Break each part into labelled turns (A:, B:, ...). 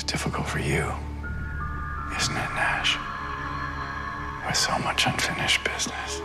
A: It's difficult for you, isn't it, Nash? With so much unfinished business.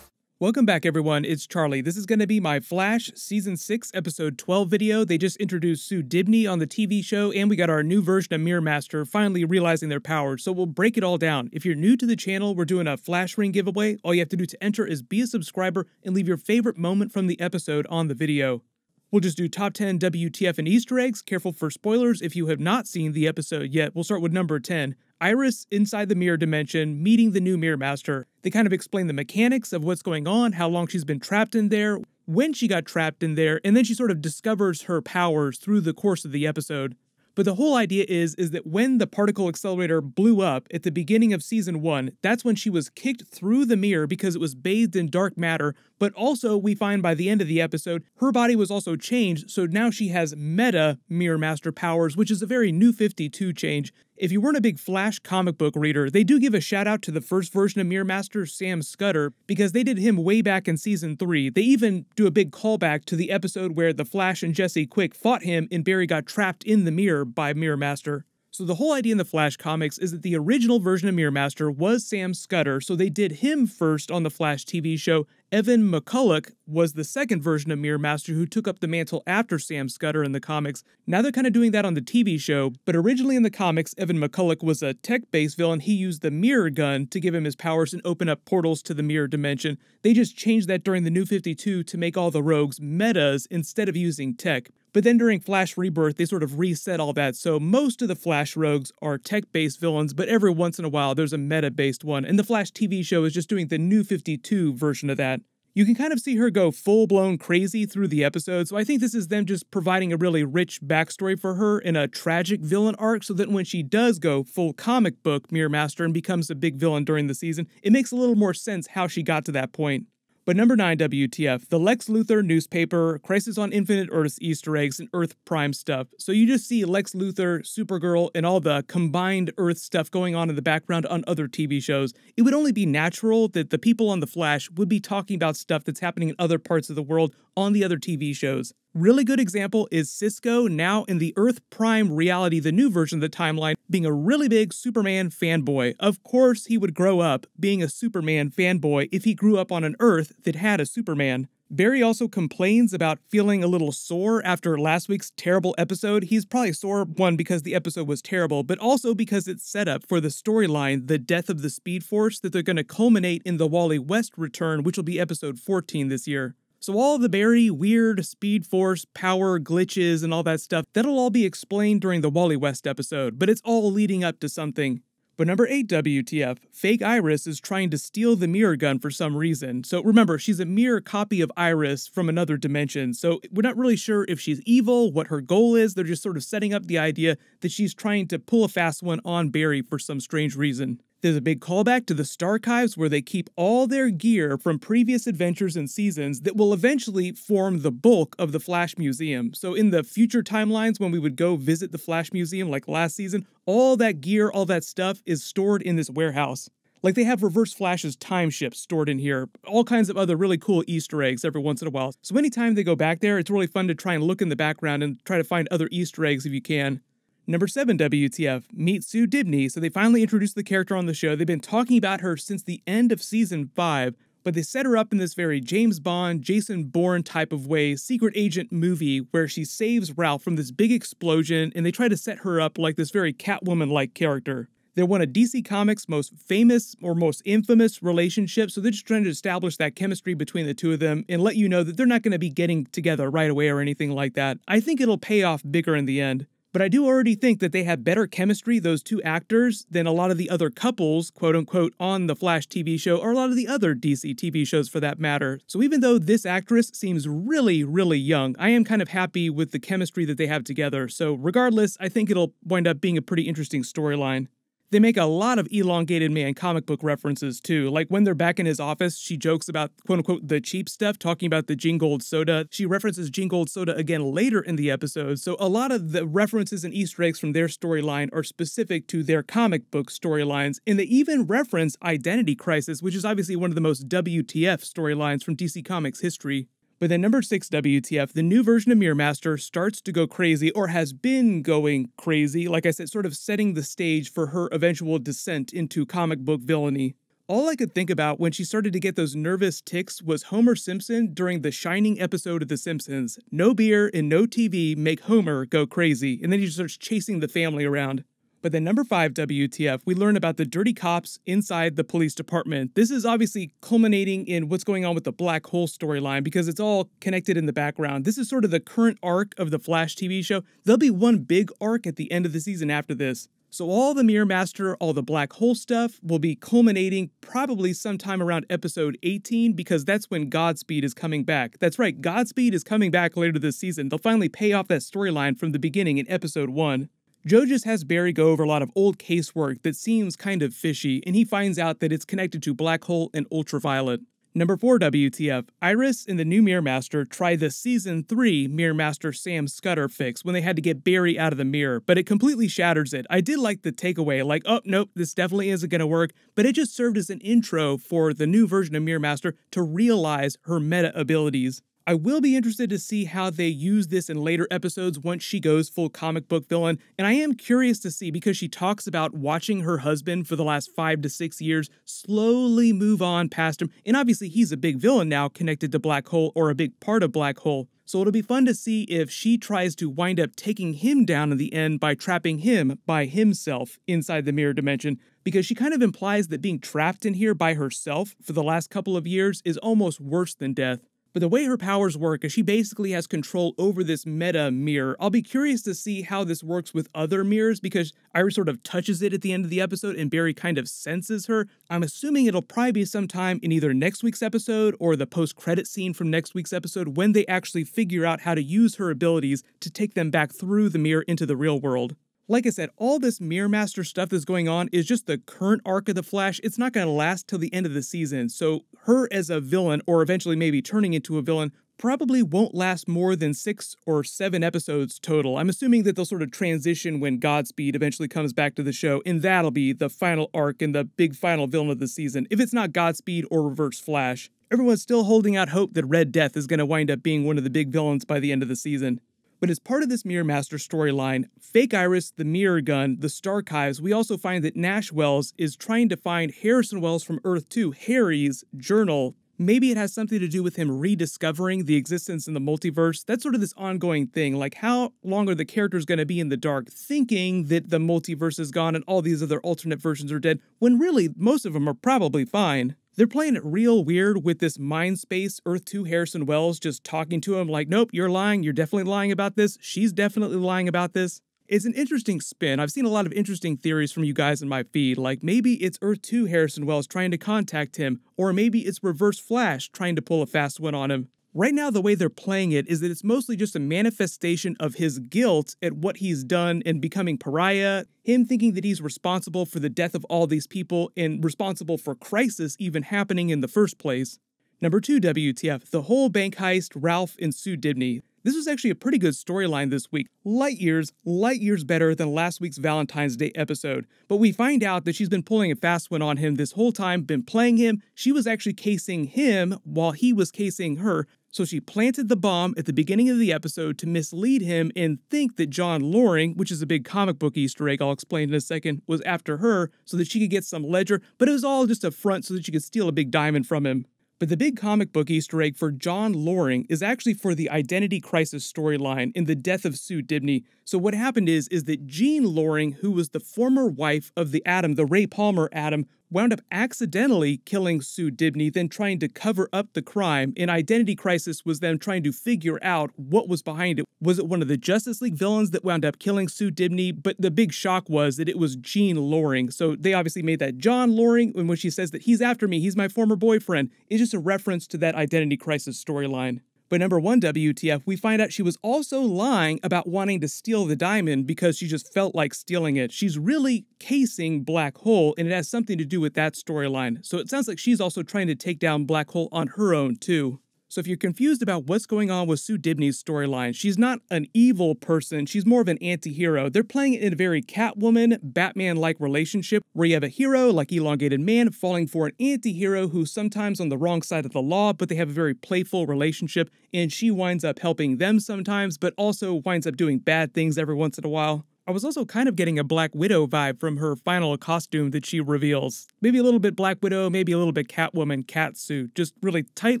B: Welcome back, everyone. It's Charlie. This is going to be my Flash Season 6, Episode 12 video. They just introduced Sue Dibney on the TV show, and we got our new version of Mirror Master finally realizing their powers, so we'll break it all down. If you're new to the channel, we're doing a Flash Ring giveaway. All you have to do to enter is be a subscriber and leave your favorite moment from the episode on the video. We'll just do top 10 WTF and Easter eggs. Careful for spoilers if you have not seen the episode yet. We'll start with number 10. Iris inside the mirror dimension, meeting the new Mirror Master. They kind of explain the mechanics of what's going on, how long she's been trapped in there, when she got trapped in there, and then she sort of discovers her powers through the course of the episode. But the whole idea is that when the particle accelerator blew up at the beginning of Season 1, that's when she was kicked through the mirror because it was bathed in dark matter, but also we find by the end of the episode, her body was also changed, so now she has meta Mirror Master powers, which is a very New 52 change. If you weren't a big Flash comic book reader, they do give a shout out to the first version of Mirror Master, Sam Scudder, because they did him way back in Season 3. They even do a big callback to the episode where the Flash and Jesse Quick fought him and Barry got trapped in the mirror by Mirror Master. So the whole idea in the Flash comics is that the original version of Mirror Master was Sam Scudder, so they did him first on the Flash TV show. Evan McCulloch was the second version of Mirror Master who took up the mantle after Sam Scudder in the comics. Now they're kind of doing that on the TV show, but originally in the comics, Evan McCulloch was a tech-based villain. He used the mirror gun to give him his powers and open up portals to the mirror dimension. They just changed that during the New 52 to make all the rogues metas instead of using tech. But then during Flash Rebirth, they sort of reset all that, so most of the Flash rogues are tech-based villains, but every once in a while there's a meta-based one, and the Flash TV show is just doing the New 52 version of that. You can kind of see her go full-blown crazy through the episode, so I think this is them just providing a really rich backstory for her in a tragic villain arc, so that when she does go full comic book Mirror Master and becomes a big villain during the season, it makes a little more sense how she got to that point. But number 9 WTF, the Lex Luthor newspaper, Crisis on Infinite Earths Easter eggs, and Earth Prime stuff. So you just see Lex Luthor, Supergirl, and all the combined Earth stuff going on in the background on other TV shows. It would only be natural that the people on The Flash would be talking about stuff that's happening in other parts of the world on the other TV shows. Really good example is Cisco, now in the Earth Prime reality, the new version of the timeline, being a really big Superman fanboy. Of course he would grow up being a Superman fanboy if he grew up on an Earth that had a Superman. Barry also complains about feeling a little sore after last week's terrible episode. He's probably sore, one, because the episode was terrible, but also because it's set up for the storyline, the death of the Speed Force, that they're going to culminate in the Wally West return, which will be episode 14 this year. So all the Barry weird Speed Force power glitches and all that stuff, that'll all be explained during the Wally West episode, but it's all leading up to something. But number 8 WTF, fake Iris is trying to steal the mirror gun for some reason. So remember, she's a mirror copy of Iris from another dimension, so we're not really sure if she's evil, what her goal is. They're just sort of setting up the idea that she's trying to pull a fast one on Barry for some strange reason. There's a big callback to the Starchives where they keep all their gear from previous adventures and seasons that will eventually form the bulk of the Flash Museum. So in the future timelines when we would go visit the Flash Museum like last season, all that gear, all that stuff is stored in this warehouse. Like they have Reverse Flash's time ships stored in here, all kinds of other really cool Easter eggs every once in a while. So anytime they go back there, it's really fun to try and look in the background and try to find other Easter eggs if you can. Number 7 WTF, meet Sue Dibney. So they finally introduced the character on the show. They've been talking about her since the end of Season 5, but they set her up in this very James Bond, Jason Bourne type of way, secret agent movie where she saves Ralph from this big explosion, and they try to set her up like this very Catwoman-like character. They're one of DC Comics' most famous or most infamous relationships, so they're just trying to establish that chemistry between the two of them and let you know that they're not going to be getting together right away or anything like that. I think it'll pay off bigger in the end. But I do already think that they have better chemistry, those two actors, than a lot of the other couples, quote-unquote, on the Flash TV show, or a lot of the other DC TV shows for that matter. So even though this actress seems really, really young, I am kind of happy with the chemistry that they have together. So regardless, I think it'll wind up being a pretty interesting storyline. They make a lot of elongated man comic book references too. Like when they're back in his office, she jokes about quote unquote the cheap stuff, talking about the Jingold soda. She references Jingold soda again later in the episode. So a lot of the references and Easter eggs from their storyline are specific to their comic book storylines. And they even reference Identity Crisis, which is obviously one of the most WTF storylines from DC Comics history. But then number 6 WTF, the new version of Mirror Master starts to go crazy, or has been going crazy, like I said, sort of setting the stage for her eventual descent into comic book villainy. All I could think about when she started to get those nervous tics was Homer Simpson during the Shining episode of The Simpsons. No beer and no TV make Homer go crazy, and then he just starts chasing the family around. But then number 5 WTF, we learn about the dirty cops inside the police department. This is obviously culminating in what's going on with the Black Hole storyline because it's all connected in the background. This is sort of the current arc of the Flash TV show. There'll be one big arc at the end of the season after this. So all the Mirror Master, all the Black Hole stuff will be culminating probably sometime around episode 18 because that's when Godspeed is coming back. That's right, Godspeed is coming back later this season. They'll finally pay off that storyline from the beginning in episode 1. Joe just has Barry go over a lot of old casework that seems kind of fishy, and he finds out that it's connected to Black Hole and Ultraviolet. Number 4 WTF, Iris and the new Mirror Master try the Season 3 Mirror Master Sam Scudder fix when they had to get Barry out of the mirror, but it completely shatters it. I did like the takeaway, like, oh, nope, this definitely isn't going to work, but it just served as an intro for the new version of Mirror Master to realize her meta abilities. I will be interested to see how they use this in later episodes once she goes full comic book villain, and I am curious to see because she talks about watching her husband for the last 5 to 6 years slowly move on past him, and obviously he's a big villain now connected to Black Hole or a big part of Black Hole. So it'll be fun to see if she tries to wind up taking him down in the end by trapping him by himself inside the mirror dimension, because she kind of implies that being trapped in here by herself for the last couple of years is almost worse than death. But the way her powers work is she basically has control over this meta mirror. I'll be curious to see how this works with other mirrors because Iris sort of touches it at the end of the episode and Barry kind of senses her. I'm assuming it'll probably be sometime in either next week's episode or the post-credit scene from next week's episode when they actually figure out how to use her abilities to take them back through the mirror into the real world. Like I said, all this Mirror Master stuff that's going on is just the current arc of the Flash. It's not going to last till the end of the season, so her as a villain, or eventually maybe turning into a villain, probably won't last more than 6 or 7 episodes total. I'm assuming that they'll sort of transition when Godspeed eventually comes back to the show, and that'll be the final arc and the big final villain of the season, if it's not Godspeed or Reverse Flash. Everyone's still holding out hope that Red Death is going to wind up being one of the big villains by the end of the season. But as part of this Mirror Master storyline, Fake Iris, the Mirror Gun, the Starchives, we also find that Nash Wells is trying to find Harrison Wells from Earth 2, Harry's journal. Maybe it has something to do with him rediscovering the existence in the multiverse. That's sort of this ongoing thing, like how long are the characters going to be in the dark thinking that the multiverse is gone and all these other alternate versions are dead, when really most of them are probably fine. They're playing it real weird with this Mind Space Earth 2 Harrison Wells just talking to him like, nope, you're lying, you're definitely lying about this, she's definitely lying about this. It's an interesting spin. I've seen a lot of interesting theories from you guys in my feed, like maybe it's Earth 2 Harrison Wells trying to contact him, or maybe it's Reverse Flash trying to pull a fast one on him. Right now, the way they're playing it is that it's mostly just a manifestation of his guilt at what he's done and becoming pariah, him thinking that he's responsible for the death of all these people and responsible for Crisis even happening in the first place. Number 2 WTF, the whole bank heist, Ralph and Sue Dibney. This was actually a pretty good storyline this week. Light years better than last week's Valentine's Day episode. But we find out that she's been pulling a fast one on him this whole time, been playing him. She was actually casing him while he was casing her. So she planted the bomb at the beginning of the episode to mislead him and think that John Loring, which is a big comic book Easter egg I'll explain in a second, was after her so that she could get some ledger, but it was all just a front so that she could steal a big diamond from him. But the big comic book Easter egg for John Loring is actually for the Identity Crisis storyline in the death of Sue Dibney. So what happened is that Jean Loring, who was the former wife of the Atom, the Ray Palmer Atom, wound up accidentally killing Sue Dibney, then trying to cover up the crime, and Identity Crisis was then trying to figure out what was behind it. Was it one of the Justice League villains that wound up killing Sue Dibney? But the big shock was that it was Jean Loring, so they obviously made that John Loring, when she says that he's after me, he's my former boyfriend, it's just a reference to that Identity Crisis storyline. But number 1 WTF, we find out she was also lying about wanting to steal the diamond because she just felt like stealing it. She's really casing Black Hole, and it has something to do with that storyline. So it sounds like she's also trying to take down Black Hole on her own, too. So if you're confused about what's going on with Sue Dibney's storyline, she's not an evil person, she's more of an anti-hero. They're playing it in a very Catwoman, Batman-like relationship, where you have a hero, like Elongated Man, falling for an anti-hero who's sometimes on the wrong side of the law, but they have a very playful relationship, and she winds up helping them sometimes, but also winds up doing bad things every once in a while. I was also kind of getting a Black Widow vibe from her final costume that she reveals. Maybe a little bit Black Widow, maybe a little bit Catwoman catsuit. Just really tight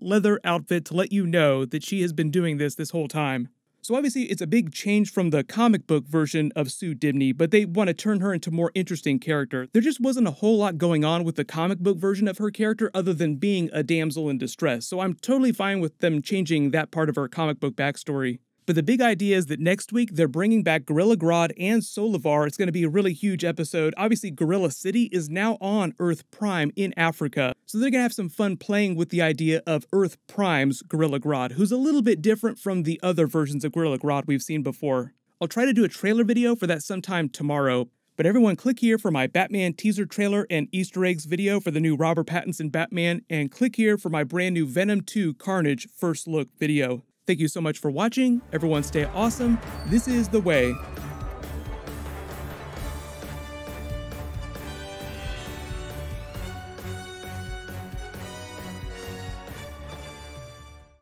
B: leather outfit to let you know that she has been doing this whole time. So obviously it's a big change from the comic book version of Sue Dibney, but they want to turn her into a more interesting character. There just wasn't a whole lot going on with the comic book version of her character other than being a damsel in distress, so I'm totally fine with them changing that part of her comic book backstory. But the big idea is that next week, they're bringing back Gorilla Grodd and Solivar. It's going to be a really huge episode. Obviously, Gorilla City is now on Earth Prime in Africa. So they're going to have some fun playing with the idea of Earth Prime's Gorilla Grodd, who's a little bit different from the other versions of Gorilla Grodd we've seen before. I'll try to do a trailer video for that sometime tomorrow. But everyone click here for my Batman teaser trailer and Easter eggs video for the new Robert Pattinson Batman, and click here for my brand new Venom 2 Carnage first look video. Thank you so much for watching. Everyone stay awesome. This is The Way.